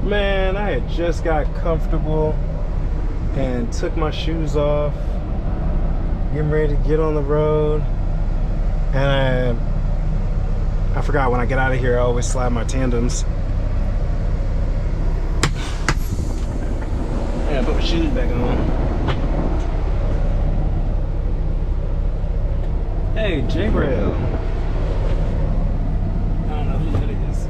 Man, I had just got comfortable and took my shoes off, getting ready to get on the road, and I forgot when I get out of here I always slide my tandems. And put my shoes back on. Hey, J-Rail. I don't know who that is.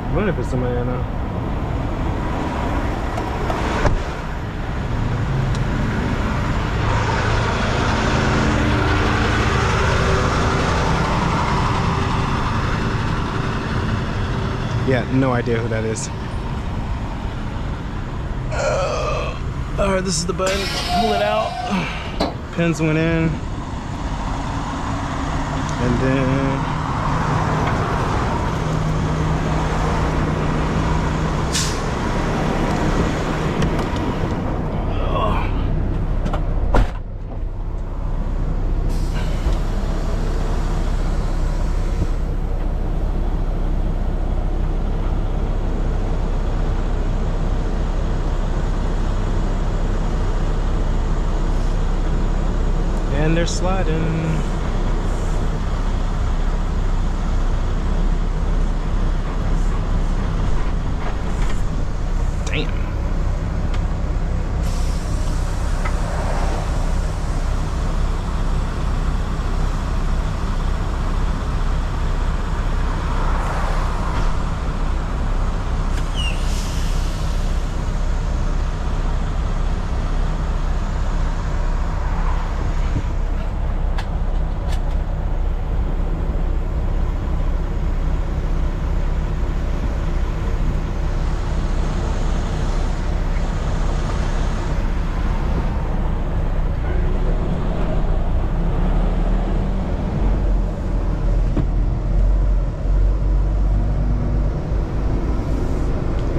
I wonder if it's somebody I know. Yeah, no idea who that is. Alright, this is the button. Pull it out. Pins went in. And then and they're sliding. Damn.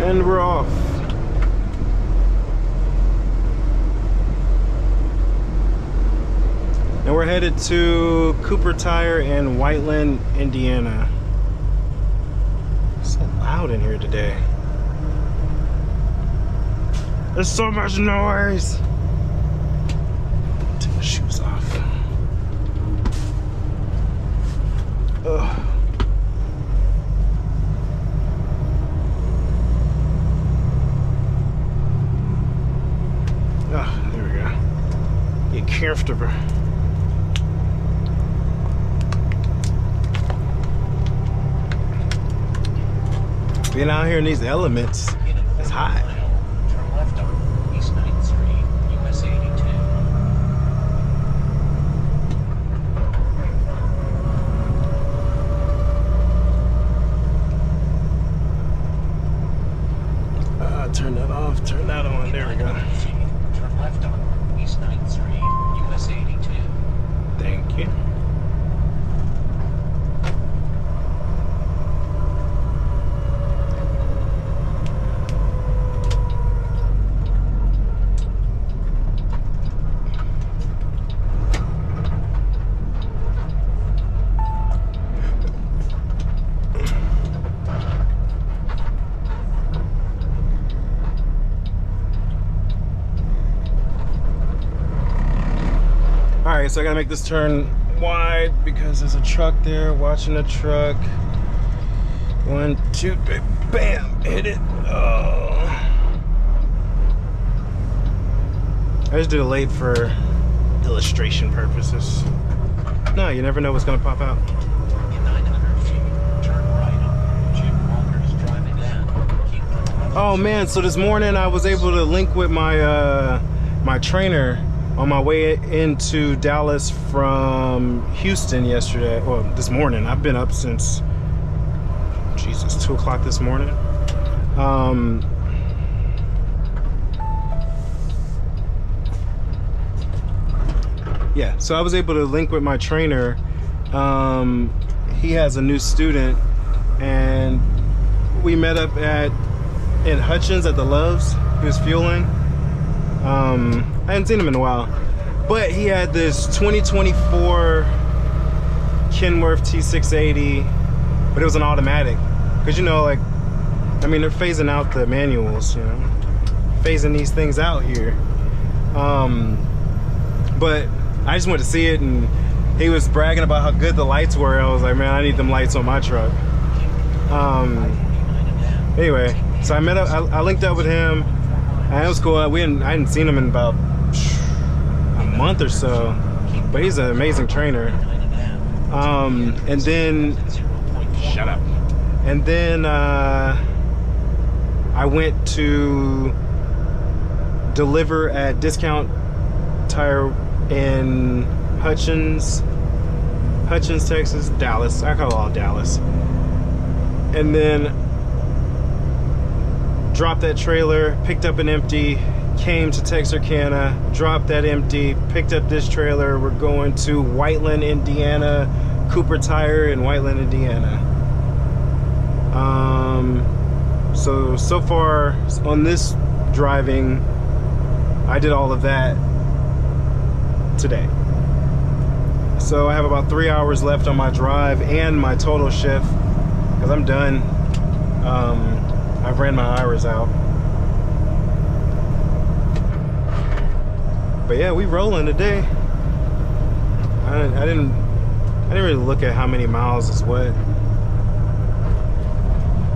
And we're off. And we're headed to Cooper Tire in Whiteland, Indiana. It's so loud in here today. There's so much noise. Take my shoes off. Ugh. Oh, there we go. Get comfortable. Being out here in these elements, it's hot. Turn left on East 9th Street, US 82. Turn that off, turn that on. There we go. Turn left on East 9th Street, US 82. Thank you. Alright, so I gotta make this turn wide because there's a truck there, watching a truck. 1, 2, 3, bam, hit it. Oh. I just did it late for illustration purposes. No, you never know what's gonna pop out. In 900 feet, turn right on Jim Walker's driving down. Keep left. Oh man, so this morning I was able to link with my my trainer on my way into Dallas from Houston yesterday. Well, this morning. I've been up since, Jesus, 2 o'clock this morning. Yeah, so I was able to link with my trainer. He has a new student, and we met up in Hutchins at the Loves. He was fueling. I hadn't seen him in a while, but he had this 2024 Kenworth T680, but it was an automatic. Because, you know, like, I mean, they're phasing out the manuals, you know, phasing these things out here. But I just went to see it, and he was bragging about how good the lights were. I was like, man, I need them lights on my truck. Anyway, so I linked up with him, and it was cool. I hadn't seen him in about a month or so, but he's an amazing trainer. And then, shut up. And then I went to deliver at Discount Tire in Hutchins, Texas, Dallas. I call it all Dallas. And then dropped that trailer, picked up an empty, came to Texarkana, dropped that empty, picked up this trailer. We're going to Whiteland, Indiana, Cooper Tire in Whiteland, Indiana. So far on this driving, I did all of that today. So I have about 3 hours left on my drive and my total shift, because I'm done. I've ran my hours out. But yeah, we rolling today. I didn't really look at how many miles is what.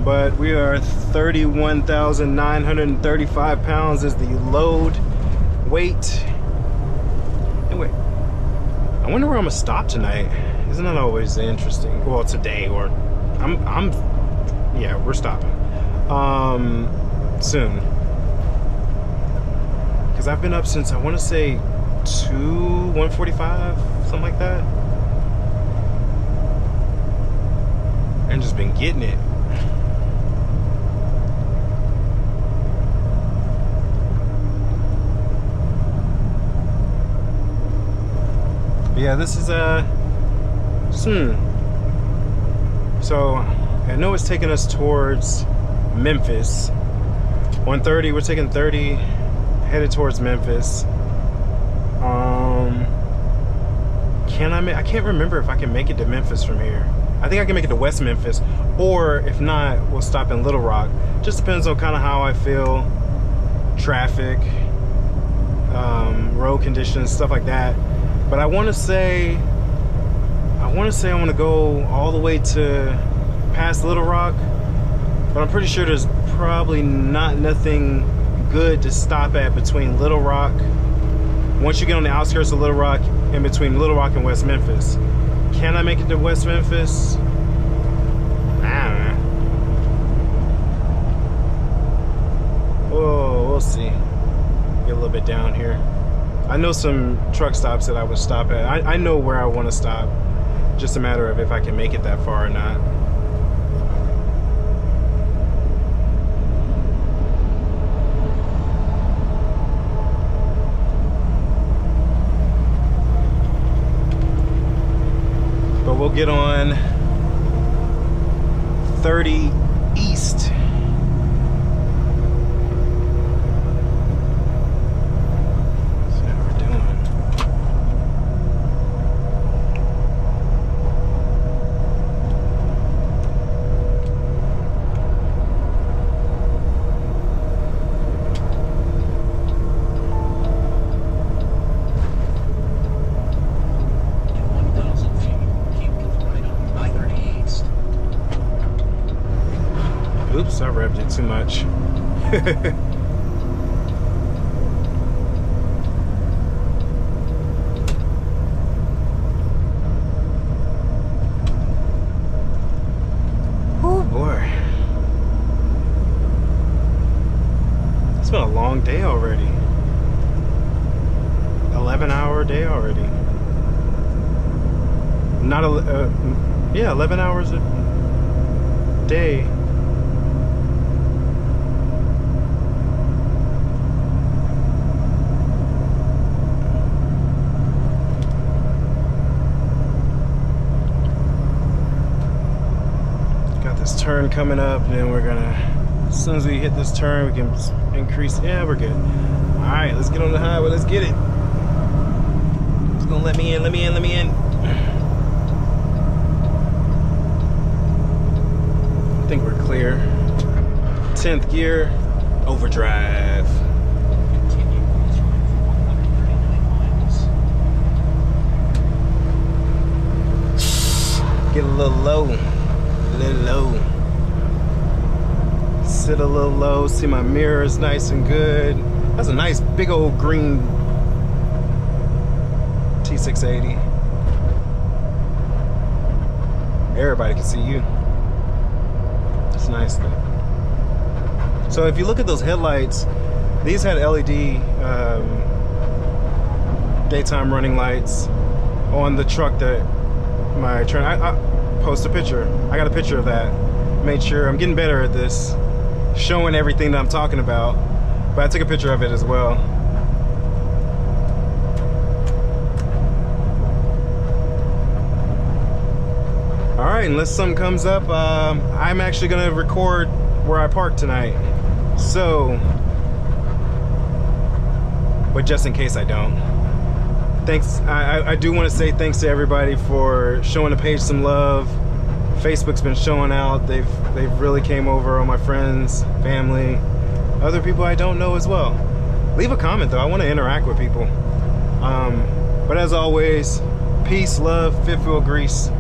But we are 31,935 pounds is the load weight. Anyway, I wonder where I'm gonna stop tonight. Isn't that always interesting? Well, today, or yeah, we're stopping soon, because I've been up since, I want to say 1:45, something like that, and just been getting it. But yeah, this is so I know it's taking us towards Memphis. 1:30, we're taking 30, headed towards Memphis. I can't remember if I can make it to Memphis from here. I think I can make it to West Memphis, or if not, we'll stop in Little Rock. Just depends on kind of how I feel, traffic, road conditions, stuff like that. But I want to say I want to go all the way to past Little Rock, but I'm pretty sure there's probably nothing good to stop at between Little Rock. Once you get on the outskirts of Little Rock, in between Little Rock and West Memphis. Can I make it to West Memphis? I don't know. Oh, we'll see. Get a little bit down here. I know some truck stops that I would stop at. I know where I want to stop. Just a matter of if I can make it that far or not. But we'll get on 30 East. Oops, I revved it too much. Oh boy. It's been a long day already. 11-hour day already. Not a, yeah, 11 hours a day. Turn coming up, and then we're gonna, as soon as we hit this turn, we can increase. Yeah, we're good. All right, let's get on the highway. Let's get it. It's gonna let me in. 10th gear, overdrive. Continue east right for 139 miles. Get a little low, sit a little low, see my mirrors nice and good. That's a nice big old green T680. Everybody can see you. It's nice though. So if you look at those headlights, these had LED daytime running lights on the truck that my trainer. I post a picture. I got a picture of that. Made sure I'm getting better at this, showing everything that I'm talking about. But I took a picture of it as well. All right, unless something comes up, I'm actually gonna record where I parked tonight. So, but just in case I don't. Thanks, I do want to say thanks to everybody for showing the page some love. Facebook's been showing out. They've really came over, all my friends, family, other people I don't know as well. Leave a comment though, I want to interact with people. But as always, peace, love, fifth wheel grease.